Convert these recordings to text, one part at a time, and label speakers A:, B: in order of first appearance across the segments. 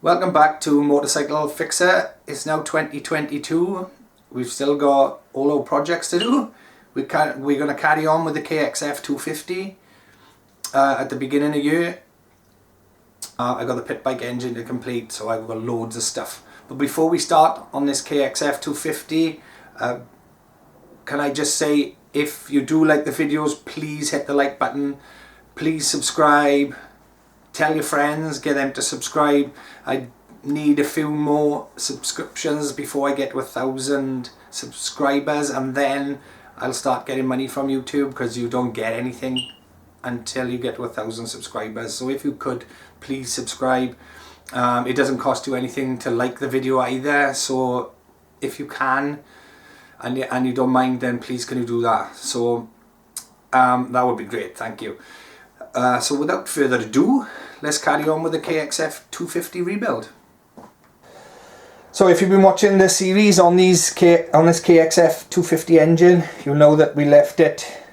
A: Welcome back to Motorcycle Fixer. It's now 2022. We've still got all our projects to do. We're going to carry on with the KXF250 at the beginning of the year. I got the pit bike engine to complete, so I've got loads of stuff. But before we start on this KXF250, can I just say, if you do like the videos, please hit the like button. Please subscribe. Tell your friends, get them to subscribe. I need a few more subscriptions before I get to 1,000 subscribers, and then I'll start getting money from YouTube, because you don't get anything until you get to 1,000 subscribers. So if you could, please subscribe. It doesn't cost you anything to like the video either, so if you can and you don't mind, then please can you do that. So that would be great, thank you. So without further ado, let's carry on with the KXF250 rebuild. So if you've been watching the series on this KXF250 engine, you'll know that we left it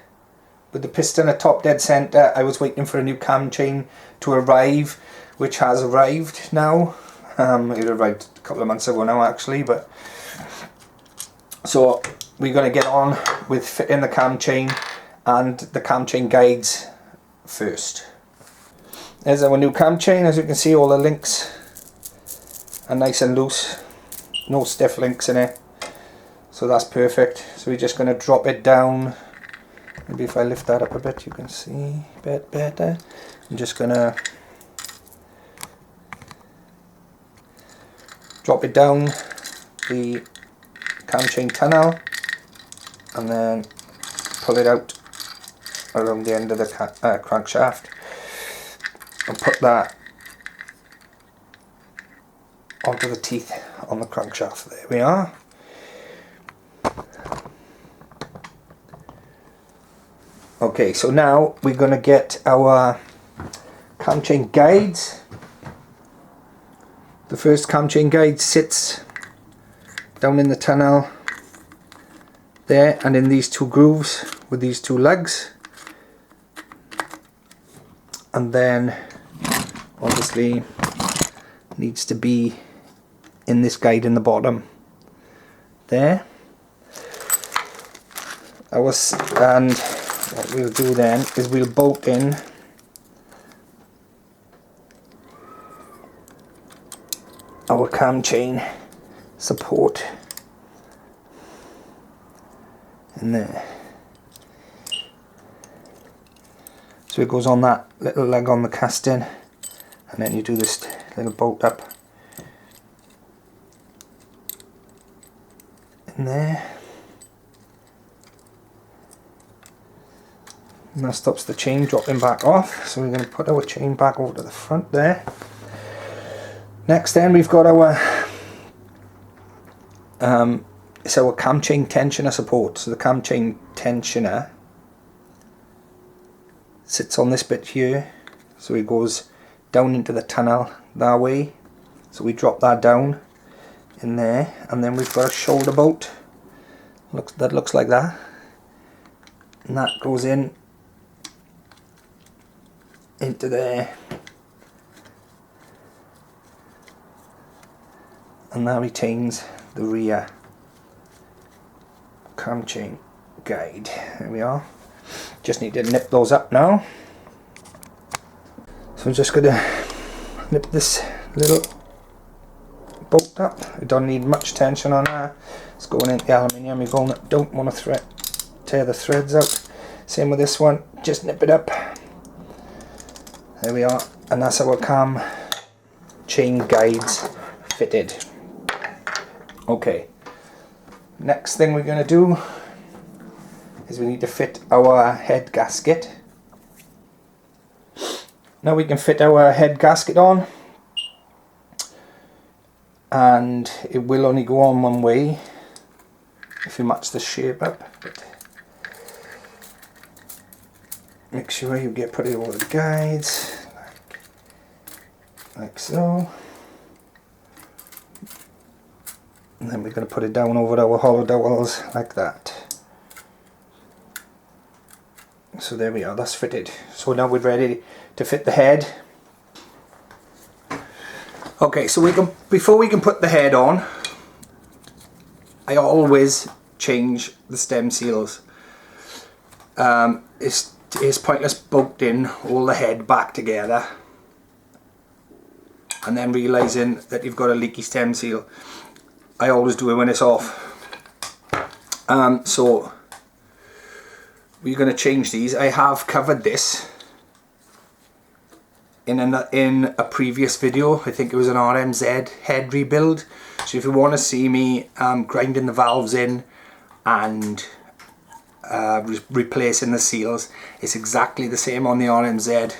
A: with the piston at top dead centre. I was waiting for a new cam chain to arrive, which has arrived now. It arrived a couple of months ago now actually, but so we're going to get on with fitting the cam chain and the cam chain guides first. There's our new cam chain. As you can see, all the links are nice and loose, no stiff links in it, so that's perfect. So we're just going to drop it down. Maybe if I lift that up a bit you can see a bit better. I'm just going to drop it down the cam chain tunnel and then pull it out around the end of the crankshaft and put that onto the teeth on the crankshaft. There we are. Okay, so now we're going to get our cam chain guides. The first cam chain guide sits down in the tunnel there, and in these two grooves with these two lugs, and then obviously needs to be in this guide in the bottom there. And what we'll do then is we'll bolt in our cam chain support in there. So it goes on that little leg on the casting, and then you do this little bolt up in there, and that stops the chain dropping back off. So we're going to put our chain back over to the front there. Next then we've got our it's our cam chain tensioner support. So the cam chain tensioner sits on this bit here, so it goes down into the tunnel that way. So we drop that down in there, and then we've got a shoulder bolt that looks like that, and that goes in into there, and that retains the rear cam chain guide. There we are. Just need to nip those up now. So I'm just going to nip this little bolt up. I don't need much tension on that. It's going into the aluminium. You don't want to tear the threads out. Same with this one. Just nip it up. There we are. And that's our cam chain guides fitted. Okay. Next thing we're going to do is we need to fit our head gasket. Now we can fit our head gasket on, and it will only go on one way if you match the shape up. But make sure you put it over the guides like so, and then we're going to put it down over our hollow dowels like that. So there we are, that's fitted. So now we're ready to fit the head. Okay, so before we can put the head on, I always change the stem seals. It's pointless bolting all the head back together and then realising that you've got a leaky stem seal. I always do it when it's off. So we're going to change these. I have covered this in a previous video. I think it was an RMZ head rebuild. So if you want to see me grinding the valves in and replacing the seals, it's exactly the same on the RMZ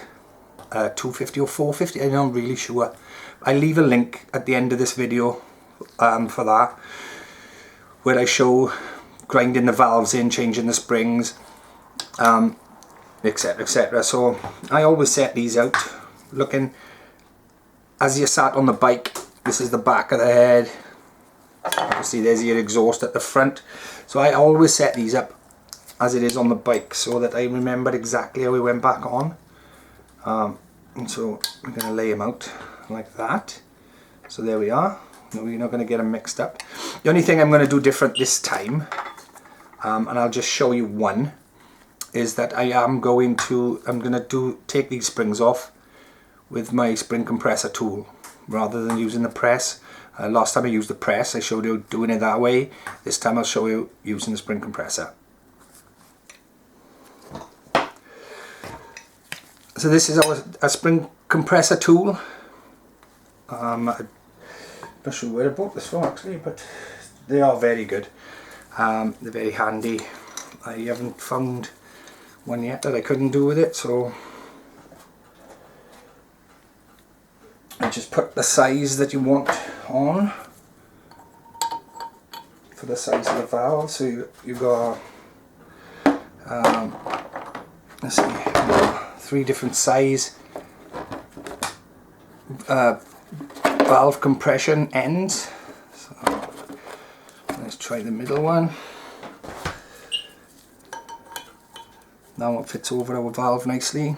A: 250 or 450, I'm not really sure. I'll leave a link at the end of this video for that, where I show grinding the valves in, changing the springs, etc, etc. So I always set these out looking as you sat on the bike. This is the back of the head. Obviously there's your exhaust at the front. So I always set these up as it is on the bike so that I remember exactly how we went back on. And so I'm going to lay them out like that. So there we are. No, we're not going to get them mixed up. The only thing I'm going to do different this time, and I'll just show you one, is that I'm going to take these springs off with my spring compressor tool rather than using the press. Last time I used the press, I showed you doing it that way. This time I'll show you using the spring compressor. So this is a spring compressor tool. I'm not sure where I bought this from actually, but they are very good. They're very handy. I haven't found one yet that I couldn't do with it, so I just put the size that you want on for the size of the valve. So you got let's see, 3 different size valve compression ends. So let's try the middle one. That one fits over our valve nicely.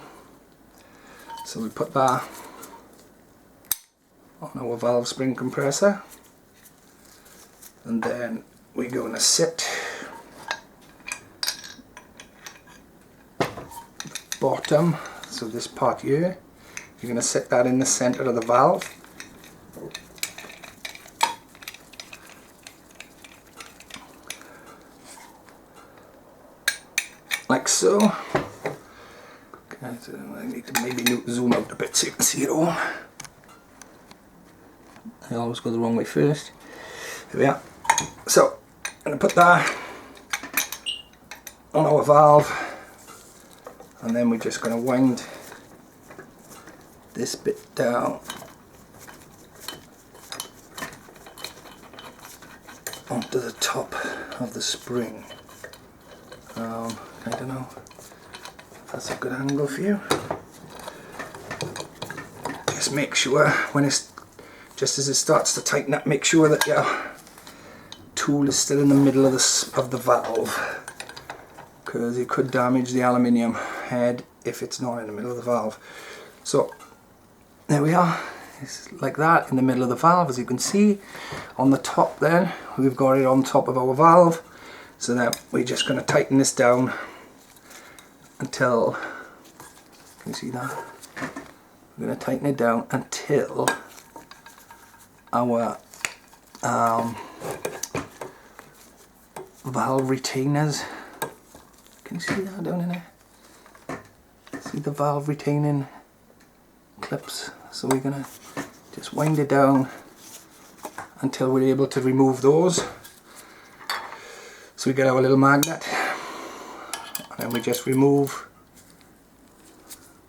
A: So we put that on our valve spring compressor, and then we're going to sit the bottom, so this part here, you're going to set that in the center of the valve. Like so. Okay, so I need to maybe zoom out a bit so you can see it all. I always go the wrong way first. Here we are. So I'm going to put that on our valve, and then we're just going to wind this bit down onto the top of the spring. I don't know if that's a good angle for you. Just make sure when it's just as it starts to tighten up, make sure that your tool is still in the middle of the valve, because it could damage the aluminium head if it's not in the middle of the valve. So there we are. It's like that in the middle of the valve, as you can see. On the top then, we've got it on top of our valve. So now we're just going to tighten this down until, can you see that? We're going to tighten it down until our valve retainers, can you see that down in there? See the valve retaining clips? So we're going to just wind it down until we're able to remove those. So we get our little magnet, and then we just remove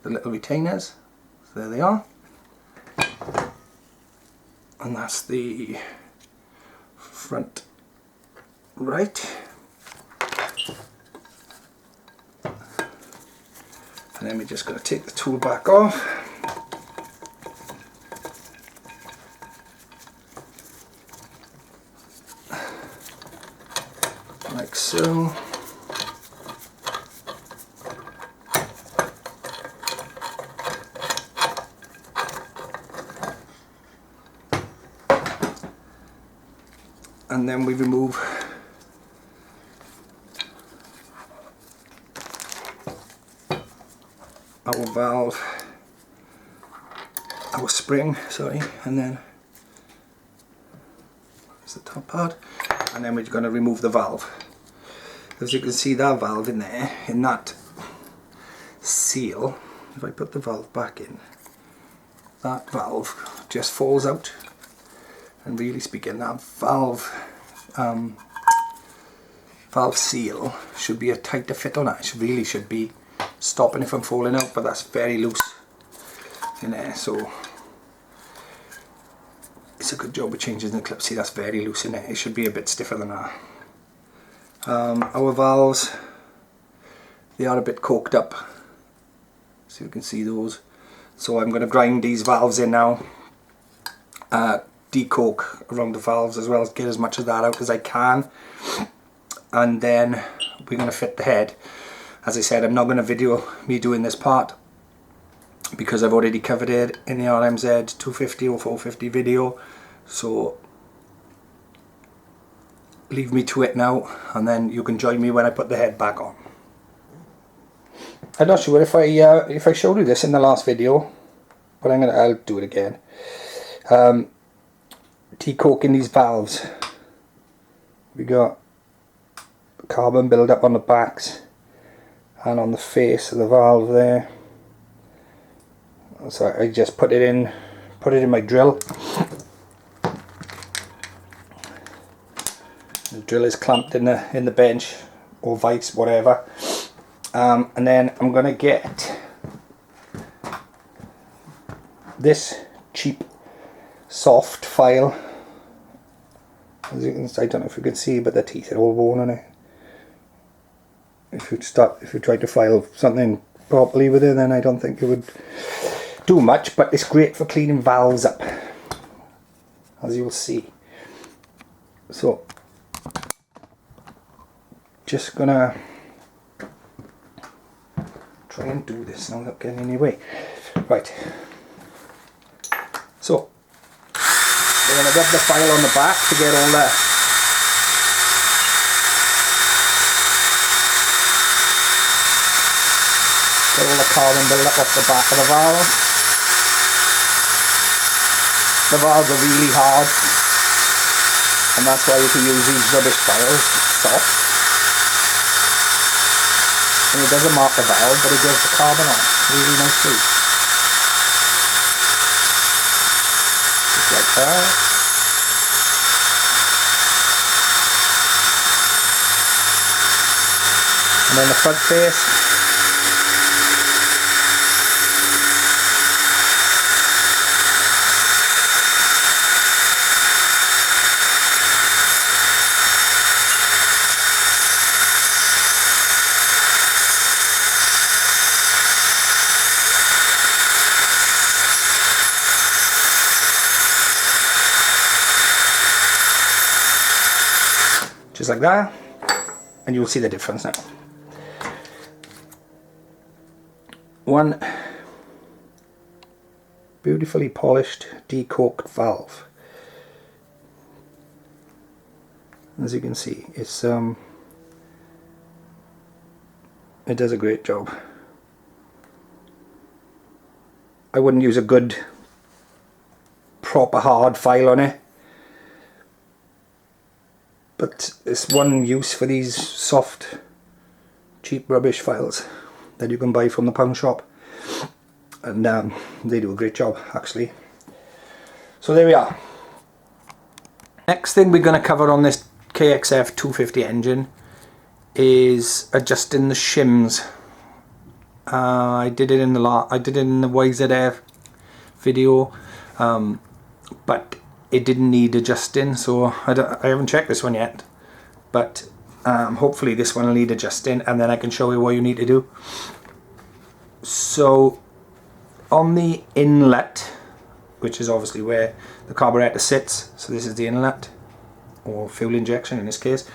A: the little retainers. So there they are. And that's the front right. And then we're just going to take the tool back off. Like so. and then we remove our valve, our spring, sorry, and then it's the top part, and then we're going to remove the valve. As you can see, that valve in there, in that seal, if I put the valve back in, that valve just falls out. And really speaking, that valve seal should be a tighter fit on that. It really should be stopping it from falling out, but that's very loose in there, so it's a good job of changing the clip. See, that's very loose in there. It should be a bit stiffer than that. Our valves, they are a bit corked up, so you can see those. So I'm going to grind these valves in now, decork around the valves as well, as get as much of that out as I can, and then we're going to fit the head. As I said, I'm not going to video me doing this part because I've already covered it in the RMZ 250 or 450 video, so leave me to it now, and then you can join me when I put the head back on. I'm not sure if I showed you this in the last video, but I'll do it again. Decorking these valves. We got carbon build-up on the backs and on the face of the valve there. So I just put it in my drill. The drill is clamped in the bench or vice, whatever. And then I'm gonna get this cheap soft file. As you can, I don't know if you can see, but the teeth are all worn on it. If you try to file something properly with it, then I don't think it would do much, but it's great for cleaning valves up, as you'll see. So just gonna try and do this now without getting in your way. Right, so we're going to rub the file on the back to get all the carbon build up off the back of the valve. The valves are really hard, and that's why if you use these rubbish files, it's soft. And it doesn't mark the valve, but it gets the carbon off really nicely. Just like that. And then the front face. Just like that, and you'll see the difference now. One beautifully polished, decorked valve. As you can see, it's it does a great job. I wouldn't use a good, proper hard file on it, but it's one use for these soft, cheap rubbish files that you can buy from the pound shop, and they do a great job actually. So there we are. Next thing we're going to cover on this KXF250 engine is adjusting the shims. I did it in the YZF video, but it didn't need adjusting, so I haven't checked this one yet, but hopefully this one will need adjusting, and then I can show you what you need to do. So on the inlet, which is obviously where the carburetor sits, so this is the inlet, or fuel injection in this case.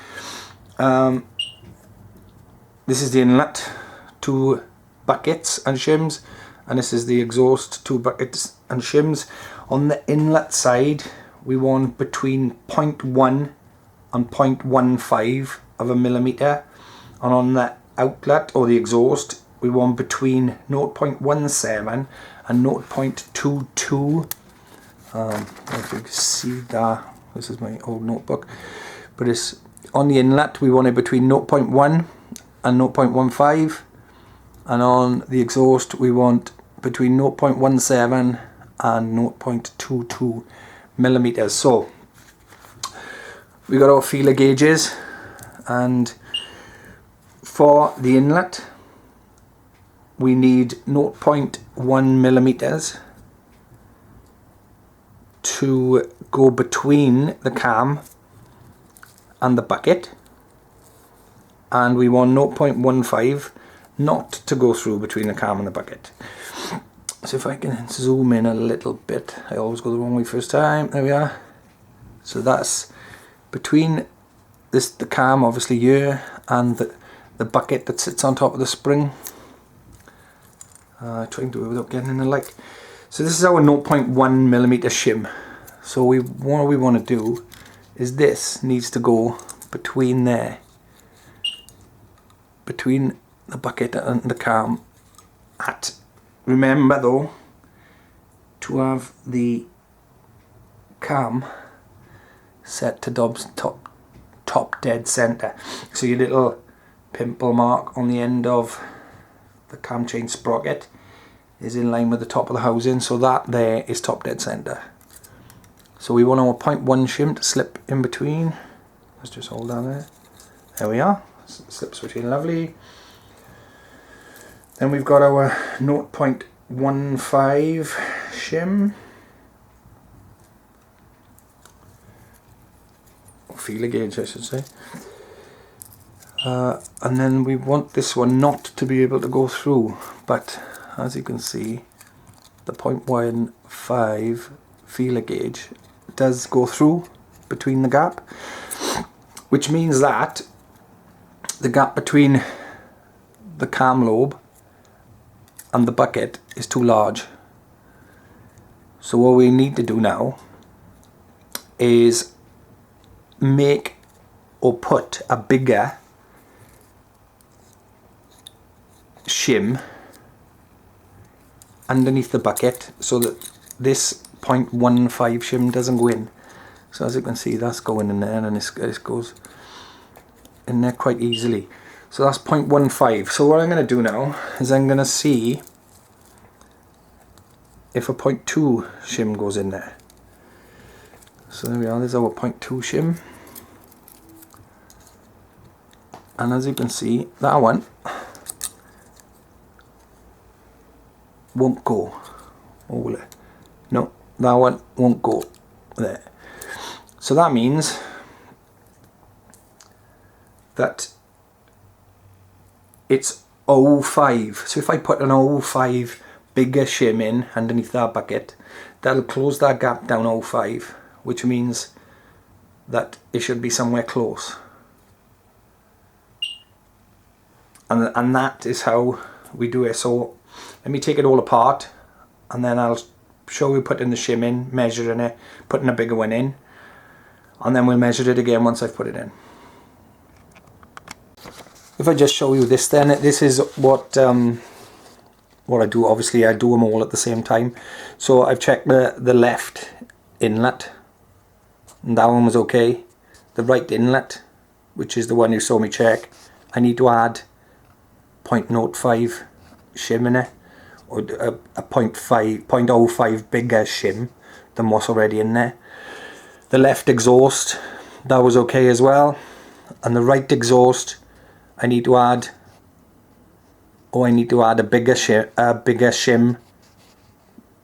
A: This is the inlet, 2 buckets and shims, and this is the exhaust, 2 buckets and shims. On the inlet side we want between 0.1 and 0.15 of a millimetre, and on the outlet or the exhaust we want between 0.17 and 0.22. If you can see that, this is my old notebook, but it's on the inlet we want it between 0.1 and 0.15, and on the exhaust we want between 0.17 and 0.22 millimeters. So we got our feeler gauges, and for the inlet we need 0.1 millimeters to go between the cam and the bucket, and we want 0.15 not to go through between the cam and the bucket. So if I can zoom in a little bit, I always go the wrong way first time, there we are. So that's between the cam obviously here and the bucket that sits on top of the spring. Trying to do it without getting in the light. So this is our 0.1 millimeter shim. So what we want to do is this needs to go between there, between the bucket and the cam. Remember though to have the cam set to top dead center, so your little pimple mark on the end of the cam chain sprocket is in line with the top of the housing, so that there is top dead center. So we want our 0.1 shim to slip in between. Let's just hold down there. There we are. Slips between, lovely. Then we've got our 0.15 shim, or feeler gauge I should say. And then we want this one not to be able to go through, but as you can see the 0.15 feeler gauge does go through between the gap, which means that the gap between the cam lobe and the bucket is too large. So what we need to do now is make or put a bigger shim underneath the bucket so that this 0.15 shim doesn't go in. So as you can see, that's going in there, and this goes in there quite easily. So that's 0.15. So what I'm going to do now is I'm going to see if a 0.2 shim goes in there. So there we are, there's our 0.2 shim. And as you can see, that one won't go. Or will it? No, that one won't go there. So that means that it's 0.5. So if I put an 0.5 bigger shim in underneath that bucket, that'll close that gap down 0.5, which means that it should be somewhere close. And that is how we do it. So let me take it all apart, and then I'll show you putting the shim in, measuring it, putting a bigger one in, and then we'll measure it again once I've put it in. If I just show you this, then this is what I do. Obviously I do them all at the same time. So I've checked the left inlet, and that one was okay. The right inlet, which is the one you saw me check, I need to add 0.05 shim in it, or a 0.05 bigger shim than what's already in there. The left exhaust, that was okay as well, and the right exhaust I need to add a bigger shim,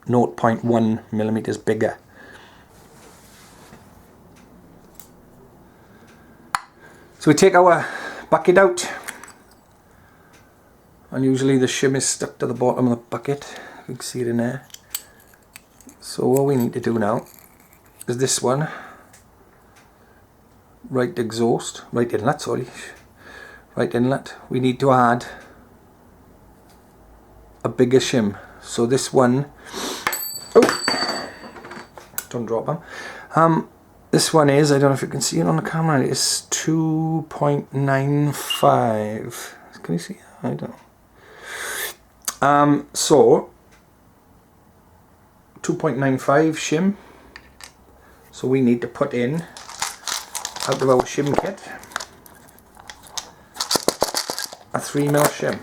A: 0.1 millimeters bigger. So we take our bucket out, and usually the shim is stuck to the bottom of the bucket. You can see it in there. So what we need to do now is this one, right inlet, we need to add a bigger shim. So this one, oh, don't drop them. This one is, I don't know if you can see it on the camera, it's 2.95. Can you see it? I don't know. So 2.95 shim. So we need to put in, out of our shim kit, a 3mm shim.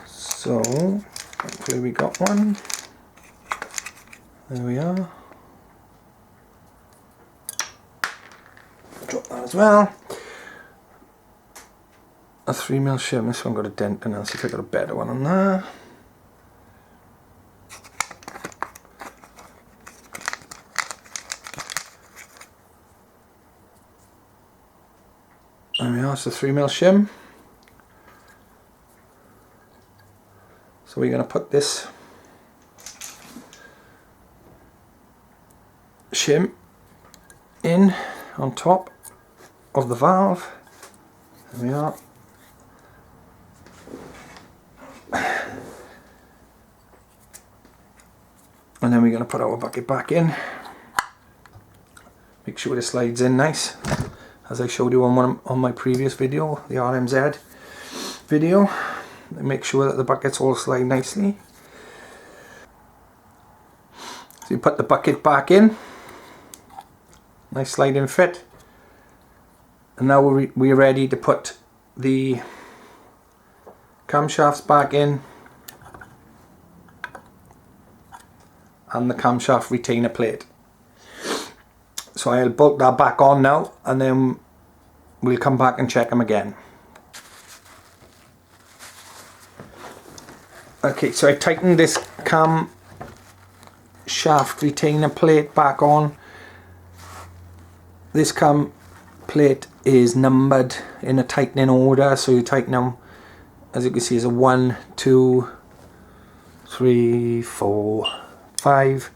A: So hopefully we got one. There we are. Drop that as well. A 3mm shim. This one got a dent, and I'll see if I got a better one on there. There we are, it's a 3mm shim. So we're going to put this shim in on top of the valve. There we are. And then we're going to put our bucket back in. Make sure it slides in nice, as I showed you on my previous video, the RMZ video. Make sure that the buckets all slide nicely. So you put the bucket back in, nice sliding fit, and now we're ready to put the camshafts back in and the camshaft retainer plate. So I'll bolt that back on now, and then we'll come back and check them again. Okay, so I tightened this cam shaft retainer plate back on. This cam plate is numbered in a tightening order, so you tighten them, as you can see, is a 1, 2, 3, 4, 5,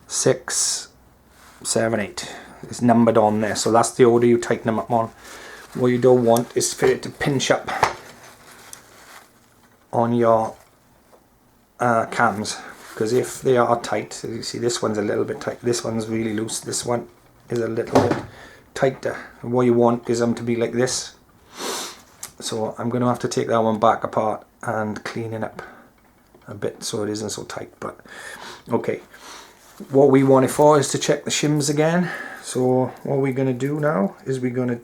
A: 6, 7, 8. It's numbered on there, so that's the order you tighten them up on. What you don't want is for it to pinch up on your cams, because if they are tight, as you see, this one's a little bit tight, this one's really loose, this one is a little bit tighter. And what you want is them to be like this. So I'm going to have to take that one back apart and clean it up a bit so it isn't so tight. But okay, what we want it for is to check the shims again. So what we're going to do now is we're going to,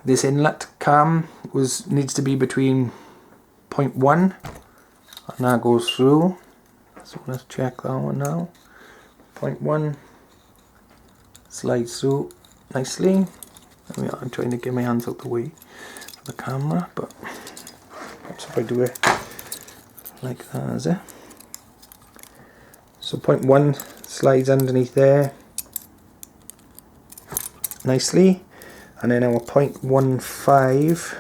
A: this inlet cam needs to be between 0.1, and that goes through. So let's check that one now. 0.1 slides through nicely. There we are. I'm trying to get my hands out the way of the camera, but perhaps if I do it like that, is it? So 0.1 slides underneath there nicely, and then our 0.15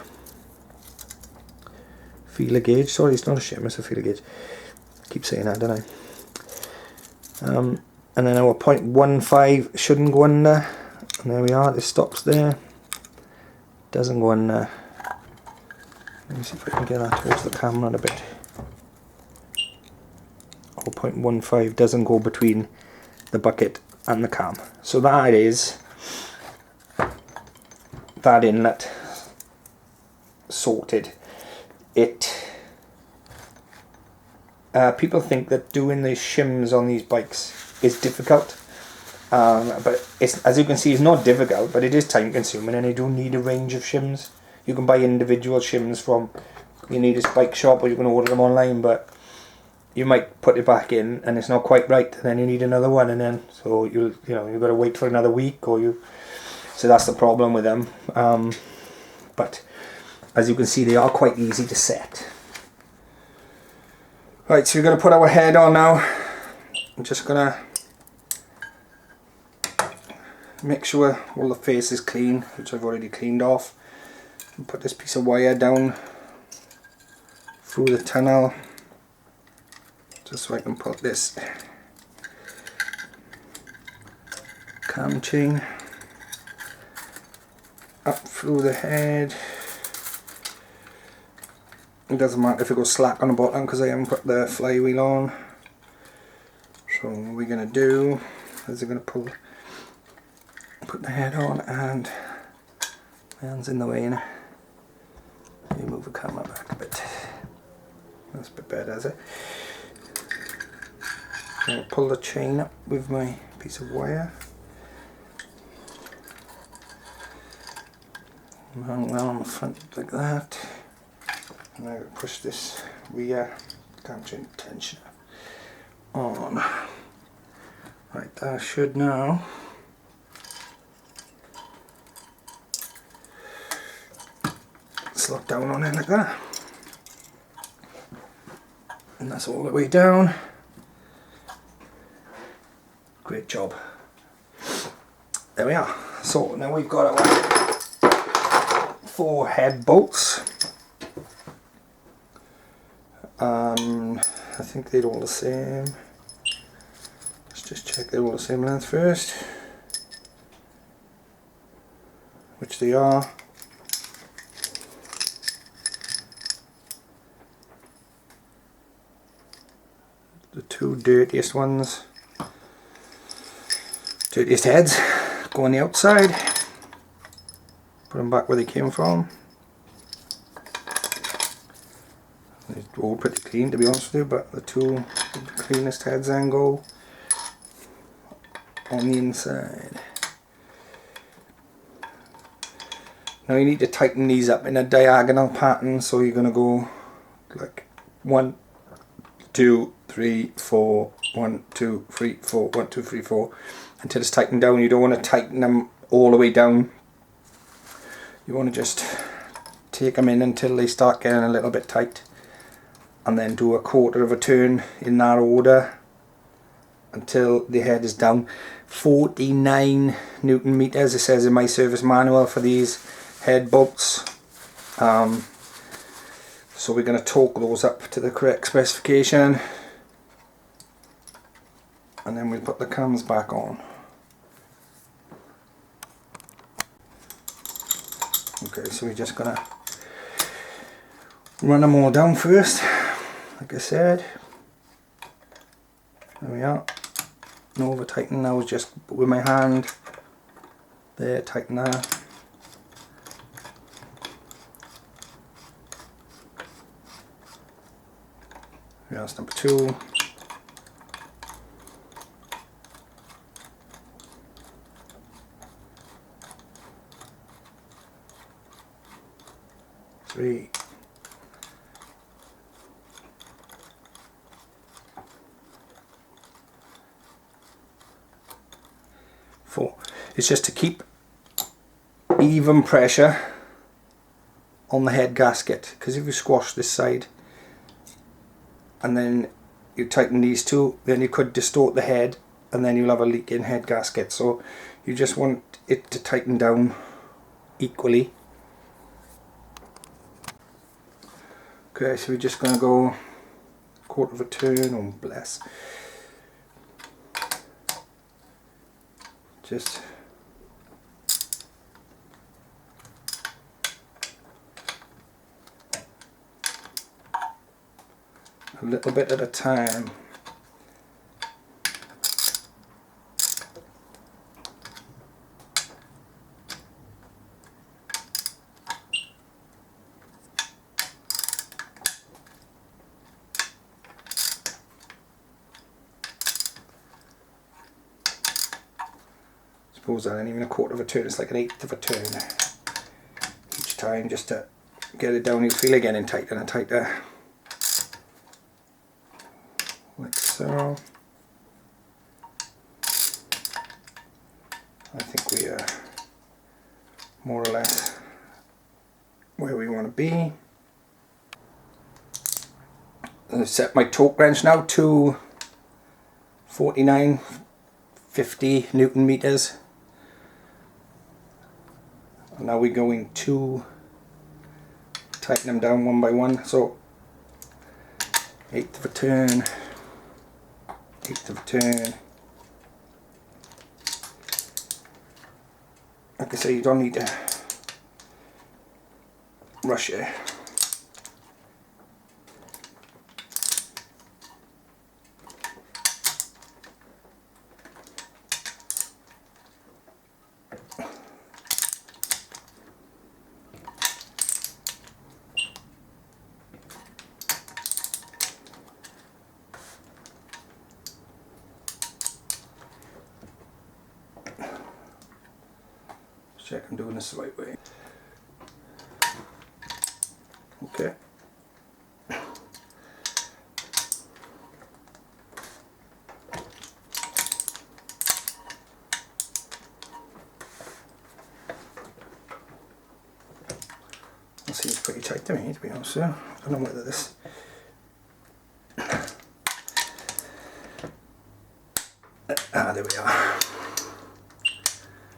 A: feeler gauge, sorry, it's not a shim, it's a feeler gauge, I keep saying that, don't I? And then our 0.15 shouldn't go under, and there we are, this stops there, doesn't go under. Let me see if I can get that towards the camera a bit. Our 0.15 doesn't go between the bucket and the cam. So that is that inlet sorted. People think that doing these shims on these bikes is difficult, but it's, as you can see, it's not difficult, but it is time consuming, and you do need a range of shims. You can buy individual shims from your nearest bike shop, or you can order them online, but you might put it back in and it's not quite right, and then you need another one, and then so you've got to wait for another week, so that's the problem with them. But as you can see, they are quite easy to set. Right, so we're going to put our head on now. I'm just going to make sure all the face is clean, which I've already cleaned off, and put this piece of wire down through the tunnel, just so I can put this cam chain up through the head. It doesn't matter if it goes slack on the bottom because I haven't put the flywheel on. So we're going to do is we're going to put the head on, and my hand's in the way now. Let me move the camera back a bit. That's a bit better, is it? I'm going to pull the chain up with my piece of wire. And hang well on the front like that. And I'm going to push this rear counter tension on. Right, that should now slot down on it like that. And that's all the way down. Great job. There we are. So now we've got our 4 head bolts. I think they're all the same. Let's just check they're all the same length first. Which they are. The 2 dirtiest ones. Dirtiest heads go on the outside. Put them back where they came from. They're all pretty clean, to be honest with you, but the 2 cleanest heads then go on the inside. Now you need to tighten these up in a diagonal pattern, so you're going to go like 1, 2, 3, 4, 1, 2, 3, 4, 1, 2, 3, 4 until it's tightened down. You don't want to tighten them all the way down. You want to just take them in until they start getting a little bit tight, and then do a 1/4 of a turn in that order until the head is down. 49 Newton meters it says in my service manual for these head bolts. So we're going to torque those up to the correct specification, and then we'll put the cams back on. Okay, so we're just going to run them all down first, like I said. There we are. No over tighten, I was just with my hand there, tighten that. That's number 2. Three. 4. It's just to keep even pressure on the head gasket, because if you squash this side and then you tighten these 2, then you could distort the head and then you'll have a leak in head gasket. So you just want it to tighten down equally. Okay, so we're just going to go 1/4 of a turn, oh bless. Just a little bit at a time. Suppose that ain't even 1/4 of a turn, it's like 1/8 of a turn each time, just to get it down. You feel it getting tighter and tighter, like so. I think we are more or less where we want to be. I've set my torque wrench now to 4950 Newton meters. And now we're going to tighten them down one by one. So 1/8 of a turn, 1/8 of a turn. Like I say, you don't need to rush it. Check I'm doing this the right way. Okay. That seems pretty tight to me, to be honest with you. I don't know whether this... there we are.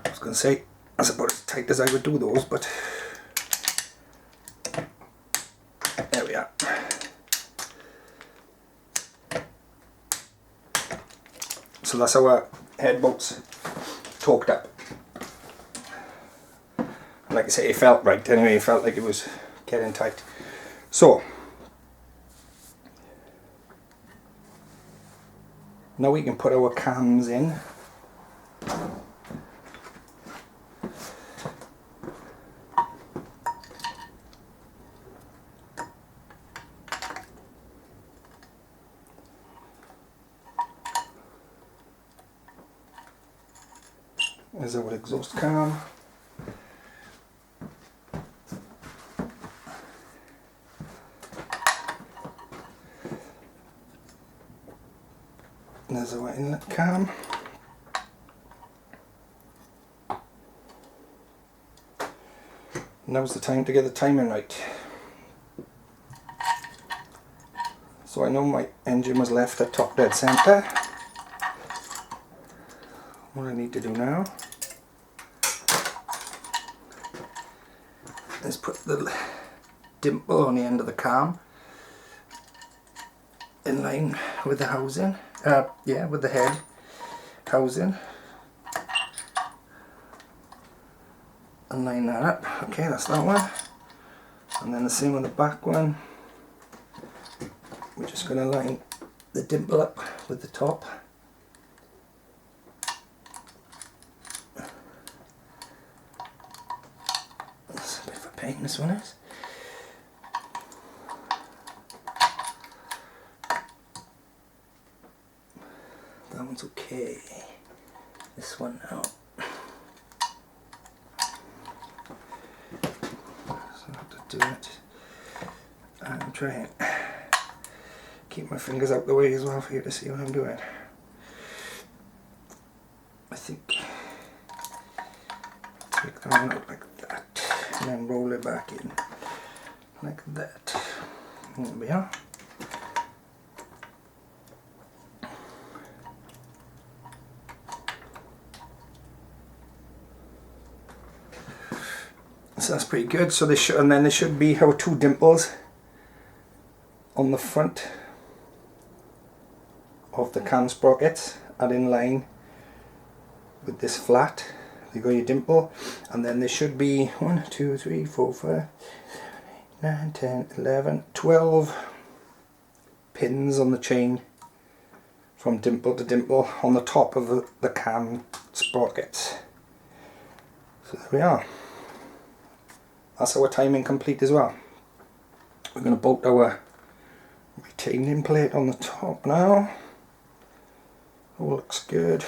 A: I was going to say, that's about as tight as I would do those, but there we are. So that's our head bolts torqued up. Like I say, it felt right anyway, it felt like it was getting tight. So, now we can put our cams in. There's our exhaust cam. There's our inlet cam. Now's the time to get the timing right. So I know my engine was left at top dead centre. What I need to do now is put the dimple on the end of the cam in line with the housing. Yeah, with the head housing. And line that up. Okay, that's that one. And then the same with the back one. We're just going to line the dimple up with the top. That's a bit of a pain, this one is. That one's okay. This one now. So I have to do it. I'm trying to keep my fingers out the way as well for you to see what I'm doing. I think take that one out like that and then roll it back in like that. There we are. So that's pretty good. So they should, and then there should be our two dimples on the front of the cam sprockets and in line with this flat. You got your dimple, and then there should be 1, 2, 3, 4, 5, 9, 10, 11, 12 pins on the chain from dimple to dimple on the top of the cam sprockets. So there we are. That's our timing complete as well. We're going to bolt our retaining plate on the top now. All looks good.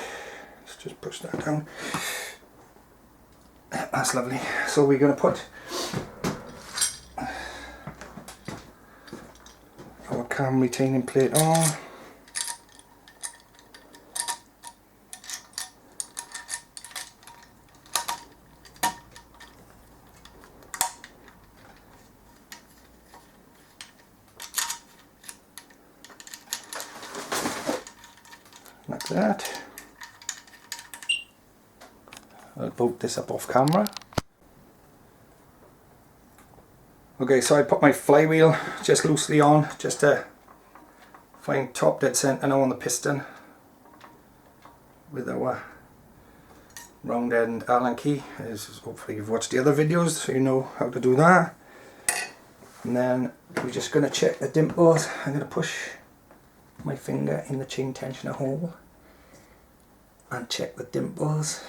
A: Let's just push that down. That's lovely. So we're going to put our cam retaining plate on. Like that. I'll bolt this up off camera. Okay, so I put my flywheel just loosely on just to find top dead centre now on the piston with our round end Allen key. Hopefully you've watched the other videos so you know how to do that. And then we're just going to check the dimples. I'm going to push my finger in the chain tensioner hole and check the dimples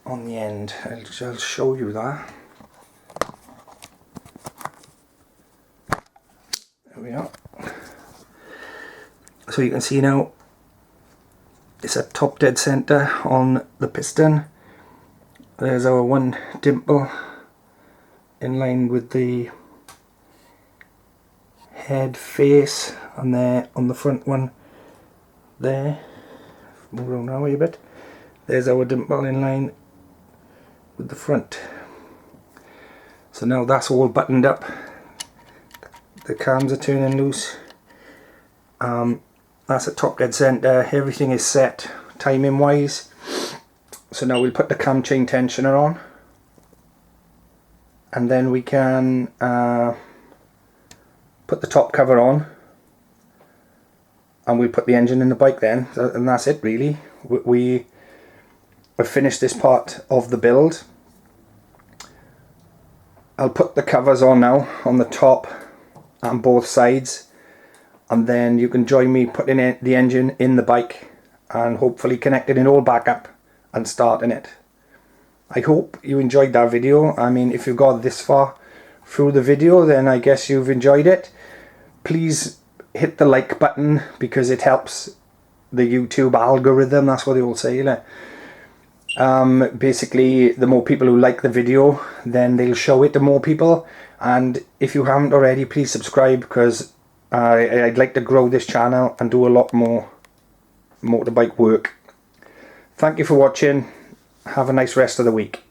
A: on the end. I'll show you that. There we are. So you can see now It's at top dead center on the piston. There's our one dimple in line with the head face, and there on the front one there. Move around that way a bit. There's our dimple in line with the front. So now that's all buttoned up. The cams are turning loose. That's at top dead center. Everything is set timing wise. So now we'll put the cam chain tensioner on, and then we can put the top cover on, and we'll put the engine in the bike then, and that's it really. We have finished this part of the build. I'll put the covers on now on the top and both sides, and then you can join me putting the engine in the bike and hopefully connecting it all back up and starting it. I hope you enjoyed that video. I mean, if you've got this far through the video, then I guess you've enjoyed it. Please hit the like button because it helps the YouTube algorithm. That's what they all say, like. Basically, the more people who like the video, then they'll show it to more people. And if you haven't already, please subscribe, because I'd like to grow this channel and do a lot more motorbike work. Thank you for watching. Have a nice rest of the week.